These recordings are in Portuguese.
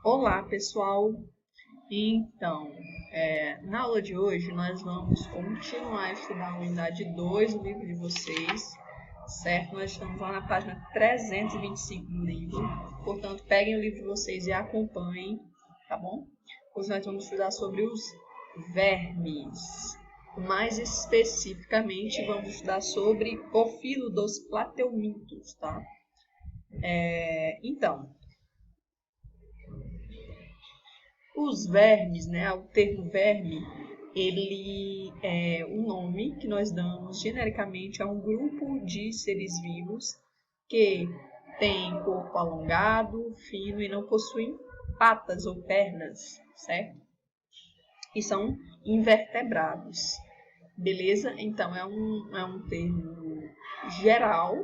Olá, pessoal! Então, na aula de hoje nós vamos continuar a estudar a unidade 2 do livro de vocês, certo? Nós estamos lá na página 325 do livro, portanto, peguem o livro de vocês e acompanhem, tá bom? Hoje nós vamos estudar sobre os vermes. Mais especificamente, vamos estudar sobre o filo dos plateumintos, tá? Então, os vermes, né, o termo verme, ele é um nome que nós damos genericamente a um grupo de seres vivos que tem corpo alongado, fino e não possuem patas ou pernas, certo? E são invertebrados, beleza? Então é um termo geral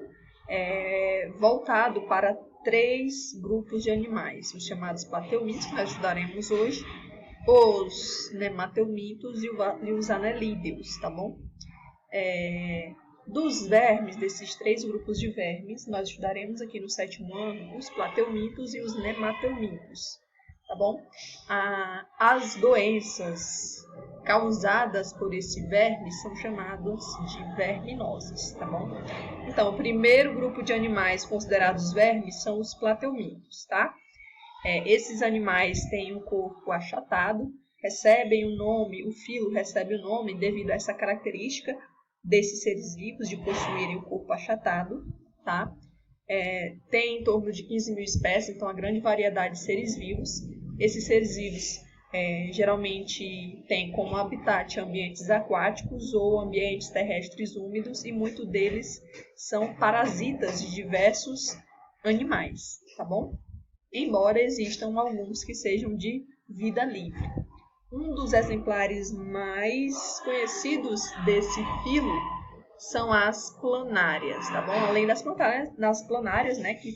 voltado para três grupos de animais, os chamados plateumintos, que nós estudaremos hoje, os nemateumintos e os anelídeos, tá bom? Dos vermes, desses três grupos de vermes, nós estudaremos aqui no 7º ano os plateumintos e os nemateumintos, tá bom? As doenças causadas por esse verme são chamadas de verminoses, tá bom? Então, o primeiro grupo de animais considerados vermes são os plateumintos, tá? Esses animais têm um corpo achatado, recebem o nome, o filo recebe o nome devido a essa característica desses seres vivos de possuírem o corpo achatado, tá? Tem em torno de 15 mil espécies, então uma grande variedade de seres vivos. Esses seres vivos geralmente têm como habitat ambientes aquáticos ou ambientes terrestres úmidos e muitos deles são parasitas de diversos animais, tá bom? Embora existam alguns que sejam de vida livre. Um dos exemplares mais conhecidos desse filo são as planárias, tá bom? Além das planárias, né, que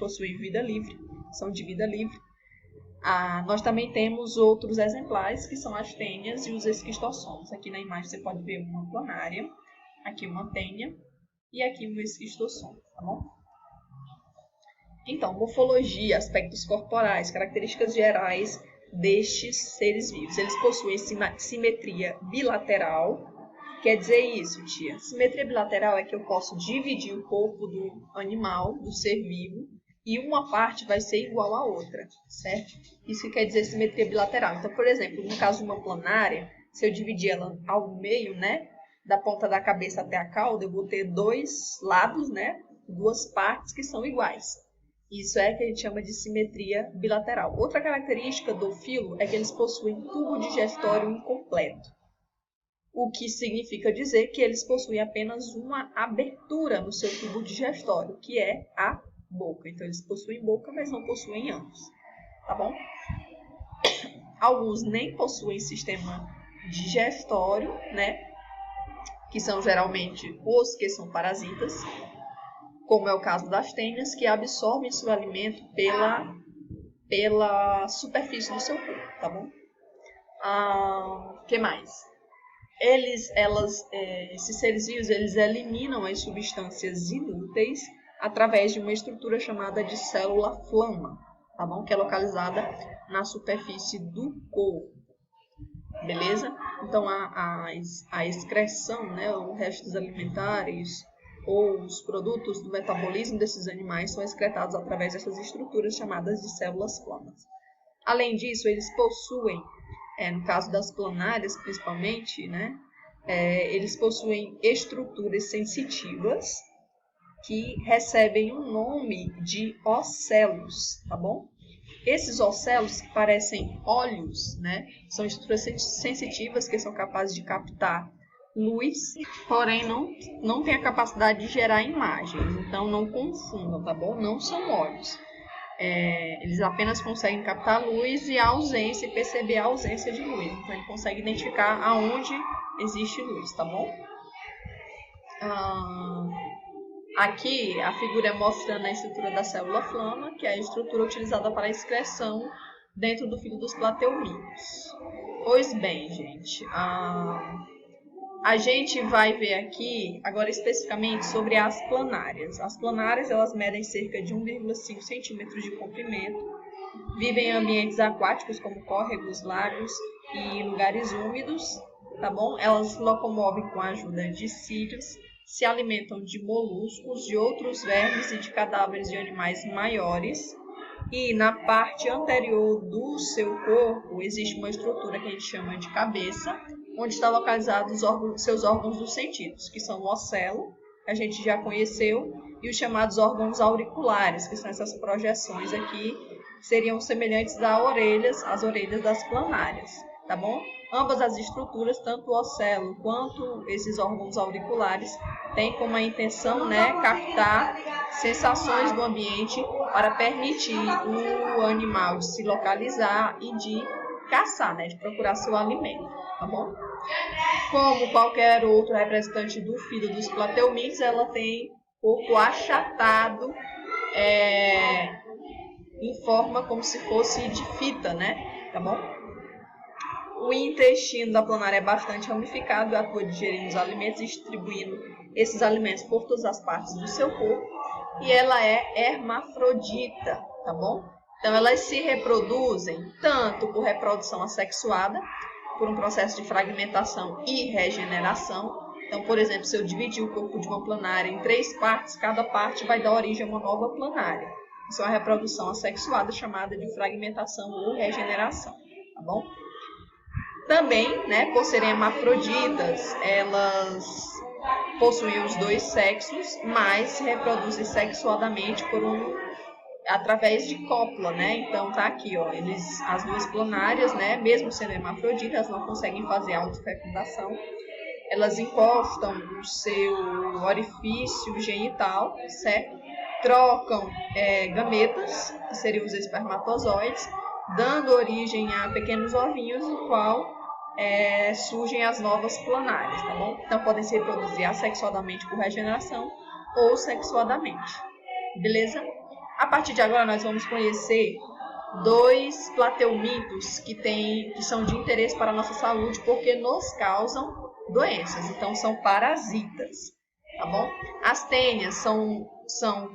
possuem vida livre, são de vida livre. Nós também temos outros exemplares, que são as tênias e os esquistossomos. Aqui na imagem você pode ver uma planária, aqui uma tênia e aqui um esquistossomo, tá bom? Então, morfologia, aspectos corporais, características gerais destes seres vivos. Eles possuem simetria bilateral. Quer dizer isso, tia? Simetria bilateral é que eu posso dividir o corpo do animal, do ser vivo, e uma parte vai ser igual à outra, certo? Isso que quer dizer simetria bilateral. Então, por exemplo, no caso de uma planária, se eu dividir ela ao meio, né, da ponta da cabeça até a cauda, eu vou ter dois lados, né, duas partes que são iguais. Isso é que a gente chama de simetria bilateral. Outra característica do filo é que eles possuem tubo digestório incompleto, o que significa dizer que eles possuem apenas uma abertura no seu tubo digestório, que é a boca. Então, eles possuem boca, mas não possuem ânus, tá bom? Alguns nem possuem sistema digestório, né? Que são geralmente os que são parasitas, como é o caso das tênias, que absorvem seu alimento pela superfície do seu corpo, tá bom? Que mais? Esses seres vivos, eles eliminam as substâncias inúteis através de uma estrutura chamada de célula-flama, tá bom? Que é localizada na superfície do corpo, beleza? Então, a excreção, né, os restos alimentares ou os produtos do metabolismo desses animais são excretados através dessas estruturas chamadas de células-flamas. Além disso, eles possuem, no caso das planárias principalmente, né, eles possuem estruturas sensitivas que recebem o nome de ocelos, tá bom? Esses ocelos, que parecem olhos, né, são estruturas sensitivas que são capazes de captar luz, porém não tem a capacidade de gerar imagens. Então, não confundam, tá bom? Não são olhos. Eles apenas conseguem captar luz e perceber a ausência de luz. Então, ele consegue identificar aonde existe luz, tá bom? Aqui, a figura é mostrando a estrutura da célula-flama, que é a estrutura utilizada para a excreção dentro do filo dos plateumintos. Pois bem, gente, a gente vai ver aqui, agora especificamente, sobre as planárias. As planárias, elas medem cerca de 1,5 centímetros de comprimento, Vivem em ambientes aquáticos como córregos, lagos e lugares úmidos, tá bom? Elas se locomovem com a ajuda de cílios, se alimentam de moluscos, de outros vermes e de cadáveres de animais maiores. E na parte anterior do seu corpo existe uma estrutura que a gente chama de cabeça, onde estão localizados seus órgãos dos sentidos, que são o ocelo, que a gente já conheceu, e os chamados órgãos auriculares, que são essas projeções aqui, que seriam semelhantes às orelhas das planárias, tá bom? Ambas as estruturas, tanto o ocelo quanto esses órgãos auriculares, têm como a intenção, captar sensações do ambiente para permitir o animal de se localizar e de caçar, de procurar seu alimento, tá bom? Como qualquer outro representante do filo dos plateumintes, ela tem corpo achatado, em forma como se fosse de fita, tá bom? O intestino da planária é bastante ramificado e atua digerindo os alimentos e distribuindo esses alimentos por todas as partes do seu corpo. E ela é hermafrodita, tá bom? Então, elas se reproduzem tanto por reprodução assexuada, por um processo de fragmentação e regeneração. Então, por exemplo, se eu dividir o corpo de uma planária em 3 partes, cada parte vai dar origem a uma nova planária. Isso é uma reprodução assexuada chamada de fragmentação ou regeneração, tá bom? Também, por serem hermafroditas, elas possuem os 2 sexos, mas se reproduzem sexuadamente através de cópula, Então tá aqui, ó, as 2 planárias, mesmo sendo hermafroditas, não conseguem fazer autofecundação. Elas encostam o seu orifício genital, certo? Trocam gametas, que seriam os espermatozoides, dando origem a pequenos ovinhos, no qual surgem as novas planárias, tá bom? Então podem se reproduzir assexuadamente por regeneração ou sexuadamente, beleza? A partir de agora nós vamos conhecer 2 plateumintos que são de interesse para a nossa saúde porque nos causam doenças, então são parasitas, tá bom? As tênias são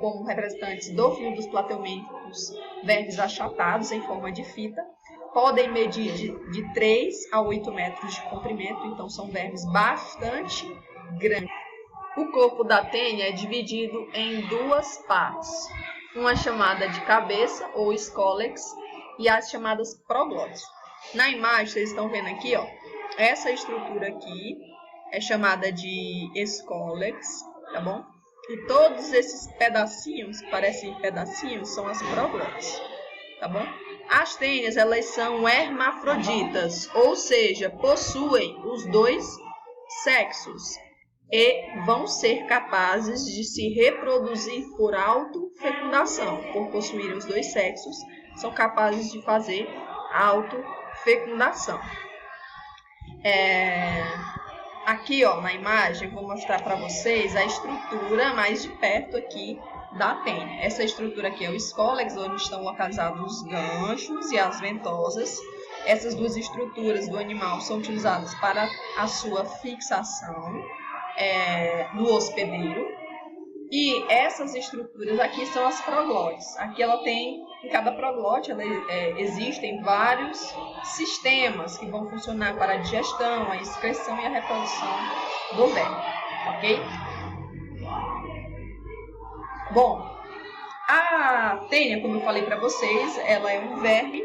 como representantes do filo dos plateumintos vermes achatados em forma de fita, podem medir de 3 a 8 metros de comprimento, então são vermes bastante grandes. O corpo da tênia é dividido em 2 partes, uma chamada de cabeça ou escólex e as chamadas proglotes. Na imagem, vocês estão vendo aqui, ó, essa estrutura aqui é chamada de escólex, tá bom? E todos esses pedacinhos, que parecem pedacinhos, são as proglotes, tá bom? As tênias, elas são hermafroditas, ou seja, possuem os 2 sexos e vão ser capazes de se reproduzir por autofecundação. Por possuírem os 2 sexos, são capazes de fazer autofecundação. Aqui, ó, na imagem, vou mostrar para vocês a estrutura mais de perto aqui da tênia. Essa estrutura aqui é o escólex, onde estão localizados os ganchos e as ventosas. Essas 2 estruturas do animal são utilizadas para a sua fixação no hospedeiro. E essas estruturas aqui são as proglotes. Aqui em cada proglote existem vários sistemas que vão funcionar para a digestão, a excreção e a reprodução do verme, ok? Bom, a tênia, como eu falei para vocês, ela é um verme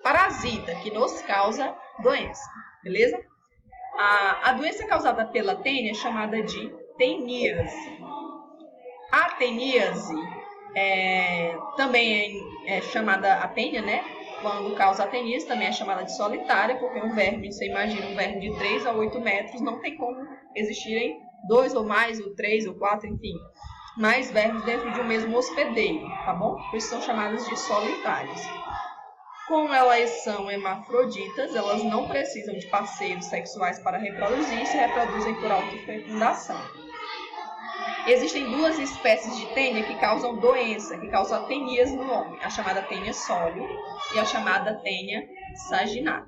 parasita que nos causa doença, beleza? A doença causada pela tênia é chamada de teníase. A teníase também é chamada a tênia, Quando causa a teníase, também é chamada de solitária, porque um verme, você imagina um verme de 3 a 8 metros, não tem como existirem 2 ou mais, ou 3 ou 4, enfim, mais vermes dentro de um mesmo hospedeiro, tá bom? Por isso são chamadas de solitárias. Como elas são hermafroditas, elas não precisam de parceiros sexuais para reproduzir e se reproduzem por autofecundação. Existem 2 espécies de tênia que causam doença, que causam teníase no homem, a chamada tênia sólio e a chamada tênia saginata.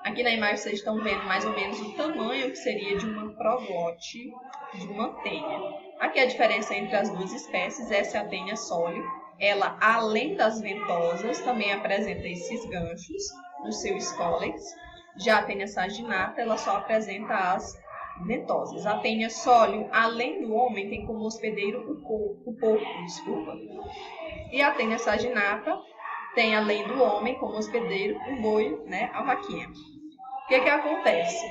Aqui na imagem vocês estão vendo mais ou menos o tamanho que seria de uma proglote de uma tênia. Aqui a diferença entre as 2 espécies, essa é a tênia sólio ela, além das ventosas, também apresenta esses ganchos no seu escólex. Já a tênia saginata, ela só apresenta as ventosas. A tênia sóleo, além do homem, tem como hospedeiro o porco, desculpa. E a tênia saginata tem, além do homem, como hospedeiro o boi, né, a vaquinha. O que acontece?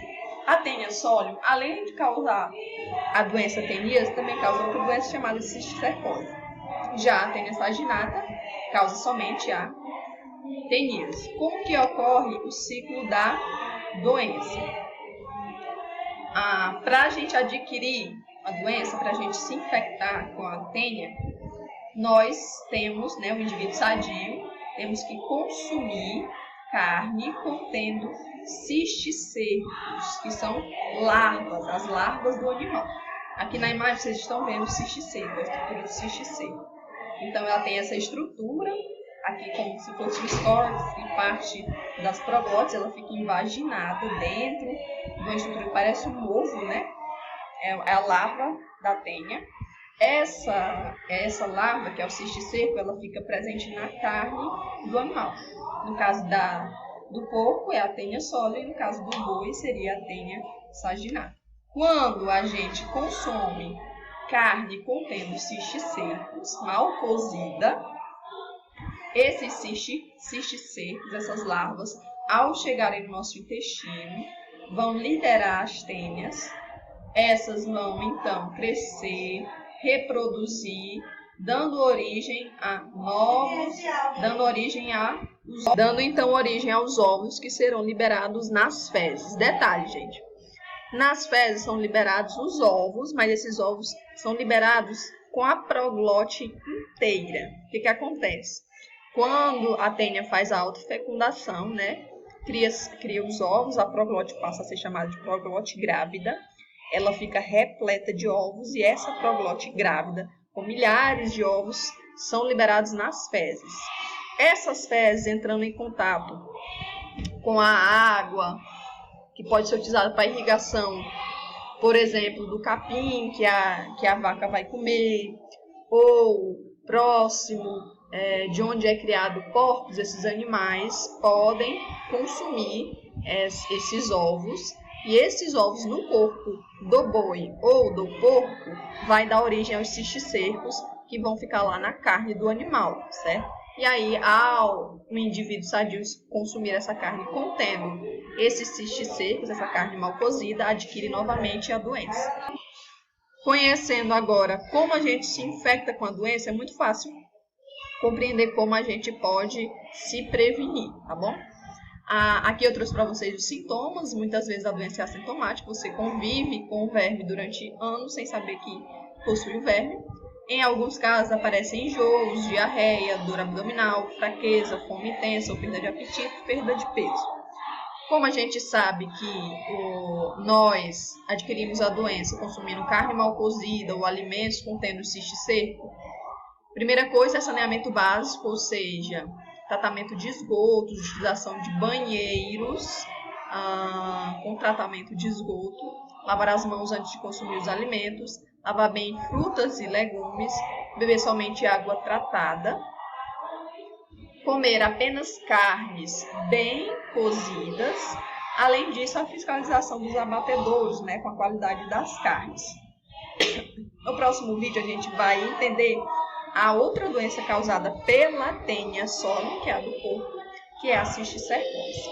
A tênia sóleo, além de causar a doença teníase, também causa outra doença chamada cisticercose. Já a tênia saginata causa somente a teníase. Como que ocorre o ciclo da doença? Para a gente adquirir a doença, para a gente se infectar com a tênia, nós temos, né, o indivíduo sadio, temos que consumir carne contendo cisticercos, que são larvas, as larvas do animal. Aqui na imagem vocês estão vendo o cisticerco, a estrutura do cisticerco. Então ela tem essa estrutura, aqui como se fosse o escólex e parte das proglotes, ela fica invaginada dentro de uma estrutura que parece um ovo, né? É a larva da tênia. Essa larva, que é o cisticerco, ela fica presente na carne do animal. No caso do porco é a tênia sólida e no caso do boi seria a tênia saginata. Quando a gente consome carne contendo cisticercos mal cozida, esses cisticercos, essas larvas, ao chegarem no nosso intestino, vão liderar as tênias. Essas vão então crescer, reproduzir, dando então origem aos óvulos que serão liberados nas fezes. Detalhe, gente. Nas fezes são liberados os ovos, mas esses ovos são liberados com a proglote inteira. O que acontece? Quando a tênia faz a autofecundação, né, cria os ovos, a proglote passa a ser chamada de proglote grávida. Ela fica repleta de ovos e essa proglote grávida, com milhares de ovos, são liberados nas fezes. Essas fezes entrando em contato com a água, que pode ser utilizada para irrigação, por exemplo, do capim que a vaca vai comer, ou próximo de onde é criado porcos, esses animais podem consumir esses ovos, e esses ovos no corpo do boi ou do porco vai dar origem aos cisticercos que vão ficar lá na carne do animal, certo? E aí, ao o indivíduo sadio consumir essa carne contendo esses cisticercos, essa carne mal cozida, adquire novamente a doença. Conhecendo agora como a gente se infecta com a doença, é muito fácil compreender como a gente pode se prevenir, tá bom? Aqui eu trouxe para vocês os sintomas. Muitas vezes a doença é assintomática, você convive com o verme durante anos sem saber que possui o verme. Em alguns casos aparecem enjoos, diarreia, dor abdominal, fraqueza, fome intensa ou perda de apetite, perda de peso. Como a gente sabe que nós adquirimos a doença consumindo carne mal cozida ou alimentos contendo cisticerco, primeira coisa é saneamento básico, ou seja, tratamento de esgotos, utilização de banheiros com tratamento de esgoto, lavar as mãos antes de consumir os alimentos, lavar bem frutas e legumes, beber somente água tratada, comer apenas carnes bem cozidas. Além disso, a fiscalização dos abatedouros, né, com a qualidade das carnes. No próximo vídeo a gente vai entender a outra doença causada pela tênia sólida, que é a do porco, que é a cisticercose.